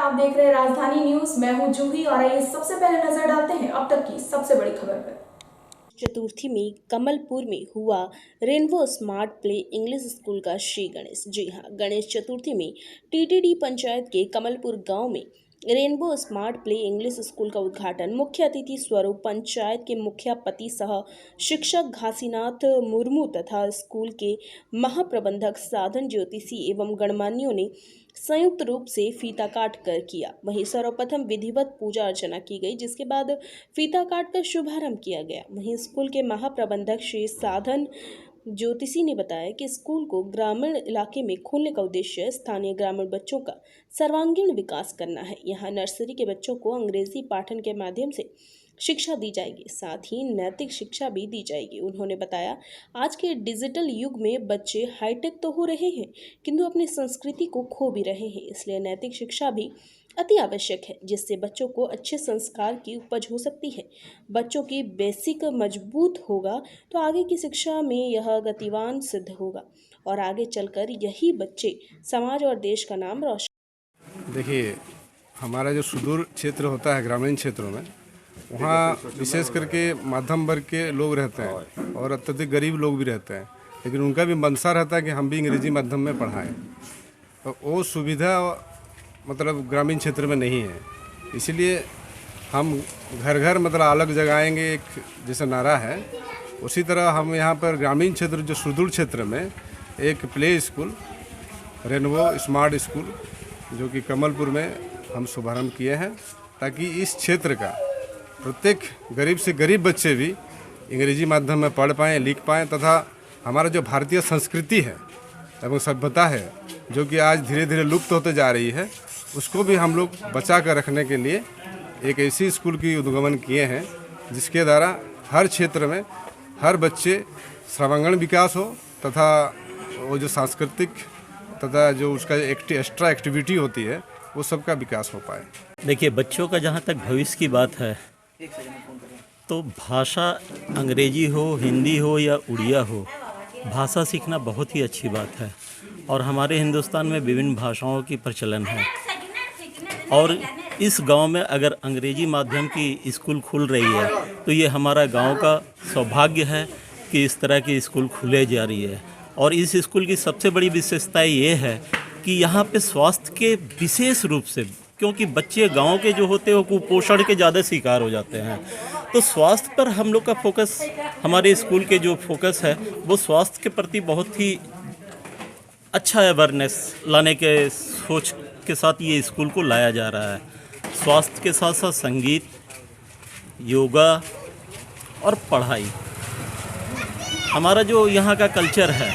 आप देख रहे हैं राजधानी न्यूज। मैं हूं जूही और आइए सबसे पहले नजर डालते हैं अब तक की सबसे बड़ी खबर पर। चतुर्थी में कमलपुर में हुआ rainbow smart play English school का श्री गणेश। जी हां, गणेश चतुर्थी में टीटीडी पंचायत के कमलपुर गांव में rainbow smart play English school का उद्घाटन मुख्य अतिथि स्वरूप पंचायत के मुखियापति सह शिक्षक घासीनाथ मुर्मू तथा स्कूल के महाप्रबंधक साधन ज्योतिषी एवं गणमान्यों ने संयुक्त रूप से फीता काट कर किया। वहीं सर्वप्रथम विधिवत पूजा अर्चना की गई, जिसके बाद फीता काट कर शुभारंभ किया गया। वहीं स्कूल के महाप्रबंधक श्री साधन ज्योतिषी ने बताया कि स्कूल को ग्रामीण इलाके में खोलने का उद्देश्य स्थानीय ग्रामीण बच्चों का सर्वांगीण विकास करना है। यहाँ नर्सरी के बच्चों को अंग्रेजी पाठन के माध्यम से शिक्षा दी जाएगी, साथ ही नैतिक शिक्षा भी दी जाएगी। उन्होंने बताया, आज के डिजिटल युग में बच्चे हाईटेक तो हो रहे हैं, किंतु अपनी संस्कृति को खो भी रहे हैं। इसलिए नैतिक शिक्षा भी अति आवश्यक है, जिससे बच्चों को अच्छे संस्कार की उपज हो सकती है। बच्चों की बेसिक मजबूत होगा तो आगे की शिक्षा में यह गतिवान सिद्ध होगा और आगे चलकर यही बच्चे समाज और देश का नाम रोशन। देखिए, हमारा जो सुदूर क्षेत्र होता है ग्रामीण क्षेत्रों में, वहाँ विशेष करके मध्यम वर्ग के लोग रहते हैं और अत्यधिक गरीब लोग भी रहते हैं, लेकिन उनका भी मनसा रहता है कि हम भी अंग्रेजी माध्यम में पढ़ाएं। तो वो सुविधा मतलब ग्रामीण क्षेत्र में नहीं है, इसलिए हम घर घर मतलब अलग जगाएंगे, एक जैसा नारा है, उसी तरह हम यहाँ पर ग्रामीण क्षेत्र जो सुदूर क्षेत्र में एक play school rainbow smart school जो कि कमलपुर में हम शुभारंभ किए हैं, ताकि इस क्षेत्र का प्रत्येक गरीब से गरीब बच्चे भी अंग्रेजी माध्यम में पढ़ पाएँ, लिख पाएँ, तथा हमारा जो भारतीय संस्कृति है एवं सभ्यता है जो कि आज धीरे धीरे लुप्त होते जा रही है, उसको भी हम लोग बचा कर रखने के लिए एक ऐसी स्कूल की उद्गमन किए हैं जिसके द्वारा हर क्षेत्र में हर बच्चे सर्वांगीण विकास हो तथा वो जो सांस्कृतिक तथा जो उसका एक्स्ट्रा एक्टिविटी होती है वो सबका विकास हो पाए। देखिए, बच्चों का जहाँ तक भविष्य की बात है तो भाषा अंग्रेजी हो, हिंदी हो या उड़िया हो, भाषा सीखना बहुत ही अच्छी बात है। और हमारे हिंदुस्तान में विभिन्न भाषाओं की प्रचलन है और इस गांव में अगर अंग्रेजी माध्यम की स्कूल खुल रही है तो ये हमारा गांव का सौभाग्य है कि इस तरह की स्कूल खुले जा रही है। और इस स्कूल की सबसे बड़ी विशेषता ये है कि यहाँ पे स्वास्थ्य के विशेष रूप से, क्योंकि बच्चे गांव के जो होते हैं वो कुपोषण के ज़्यादा शिकार हो जाते हैं, तो स्वास्थ्य पर हम लोग का फोकस, हमारे स्कूल के जो फोकस है वो स्वास्थ्य के प्रति बहुत ही अच्छा अवेयरनेस लाने के सोच के साथ ये स्कूल को लाया जा रहा है। स्वास्थ्य के साथ साथ संगीत, योगा और पढ़ाई, हमारा जो यहाँ का कल्चर है,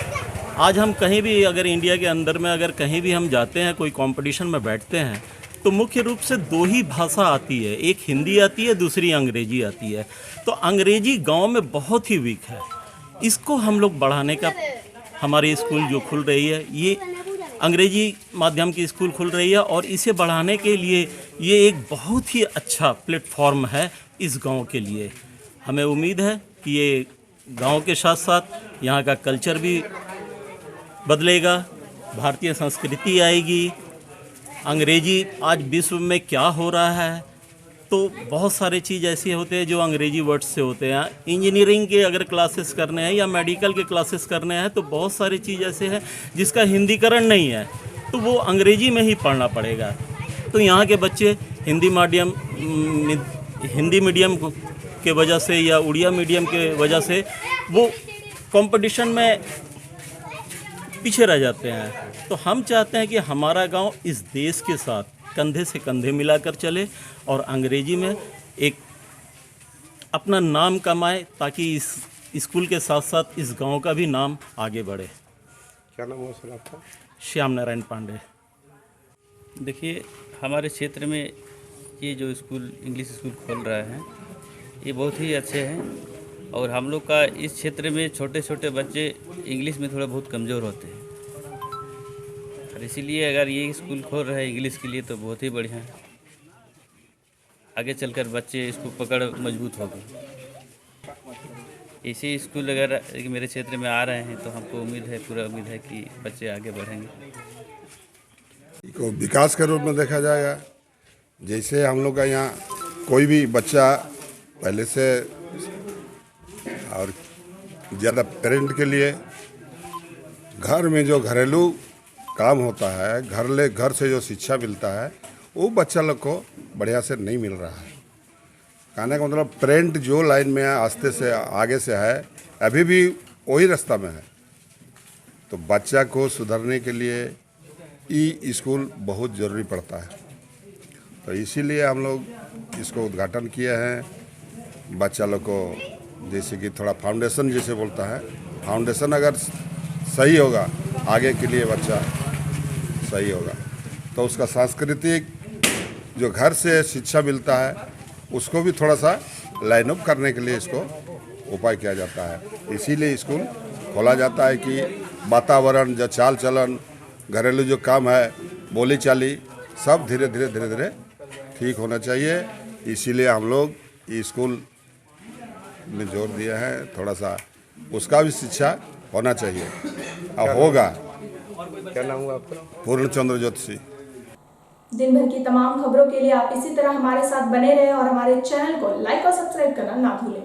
आज हम कहीं भी अगर इंडिया के अंदर में अगर कहीं भी हम जाते हैं, कोई कंपटीशन में बैठते हैं, तो मुख्य रूप से दो ही भाषा आती है, एक हिंदी आती है, दूसरी अंग्रेजी आती है। तो अंग्रेजी गांव में बहुत ही वीक है, इसको हम लोग बढ़ाने का, हमारी स्कूल जो खुल रही है ये अंग्रेजी माध्यम की स्कूल खुल रही है और इसे बढ़ाने के लिए ये एक बहुत ही अच्छा प्लेटफॉर्म है इस गांव के लिए। हमें उम्मीद है कि ये गांव के साथ साथ यहाँ का कल्चर भी बदलेगा, भारतीय संस्कृति आएगी। अंग्रेजी आज विश्व में क्या हो रहा है, तो बहुत सारे चीज़ ऐसे होते हैं जो अंग्रेजी वर्ड्स से होते हैं। इंजीनियरिंग के अगर क्लासेस करने हैं या मेडिकल के क्लासेस करने हैं तो बहुत सारी चीज़ ऐसे हैं जिसका हिंदीकरण नहीं है, तो वो अंग्रेजी में ही पढ़ना पड़ेगा। तो यहाँ के बच्चे हिंदी मीडियम के वजह से या उड़िया मीडियम के वजह से वो कंपटीशन में पीछे रह जाते हैं। तो हम चाहते हैं कि हमारा गांव इस देश के साथ कंधे से कंधे मिलाकर चले और अंग्रेजी में एक अपना नाम कमाए, ताकि इस स्कूल के साथ साथ इस गांव का भी नाम आगे बढ़े। क्या नाम है सर आपका? श्याम नारायण पांडे। देखिए, हमारे क्षेत्र में ये जो स्कूल इंग्लिश स्कूल खोल रहा है ये बहुत ही अच्छे हैं और हम लोग का इस क्षेत्र में छोटे छोटे बच्चे इंग्लिश में थोड़ा बहुत कमज़ोर होते हैं और इसीलिए अगर ये स्कूल खोल रहे हैं इंग्लिश के लिए तो बहुत ही बढ़िया है। आगे चलकर बच्चे इसको पकड़ मजबूत होगी। इसी स्कूल अगर मेरे क्षेत्र में आ रहे हैं तो हमको उम्मीद है, पूरा उम्मीद है कि बच्चे आगे बढ़ेंगे। को विकास के रूप में देखा जाएगा जैसे हम लोग का यहाँ कोई भी बच्चा पहले से और ज़्यादा पेरेंट के लिए घर में जो घरेलू काम होता है, घर से जो शिक्षा मिलता है वो बच्चा लोग को बढ़िया से नहीं मिल रहा है। कहने का मतलब पेरेंट जो लाइन में आस्ते से आगे से है अभी भी वही रास्ता में है। तो बच्चा को सुधारने के लिए ई स्कूल बहुत ज़रूरी पड़ता है। तो इसीलिए हम लोग इसको उद्घाटन किए हैं। बच्चा लोग को जैसे कि थोड़ा फाउंडेशन जैसे बोलता है, फाउंडेशन अगर सही होगा आगे के लिए बच्चा सही होगा। तो उसका सांस्कृतिक जो घर से शिक्षा मिलता है उसको भी थोड़ा सा लाइन अप करने के लिए इसको उपाय किया जाता है। इसीलिए स्कूल खोला जाता है कि वातावरण जो चाल चलन घरेलू जो काम है बोली चाली सब धीरे धीरे ठीक होना चाहिए। इसीलिए हम लोग स्कूल में जोर दिया है, थोड़ा सा उसका भी शिक्षा होना चाहिए और होगा। क्या नाम हुआ आपका? पूर्णचंद्र ज्योतिषी। दिन भर की तमाम खबरों के लिए आप इसी तरह हमारे साथ बने रहें और हमारे चैनल को लाइक और सब्सक्राइब करना ना भूलें।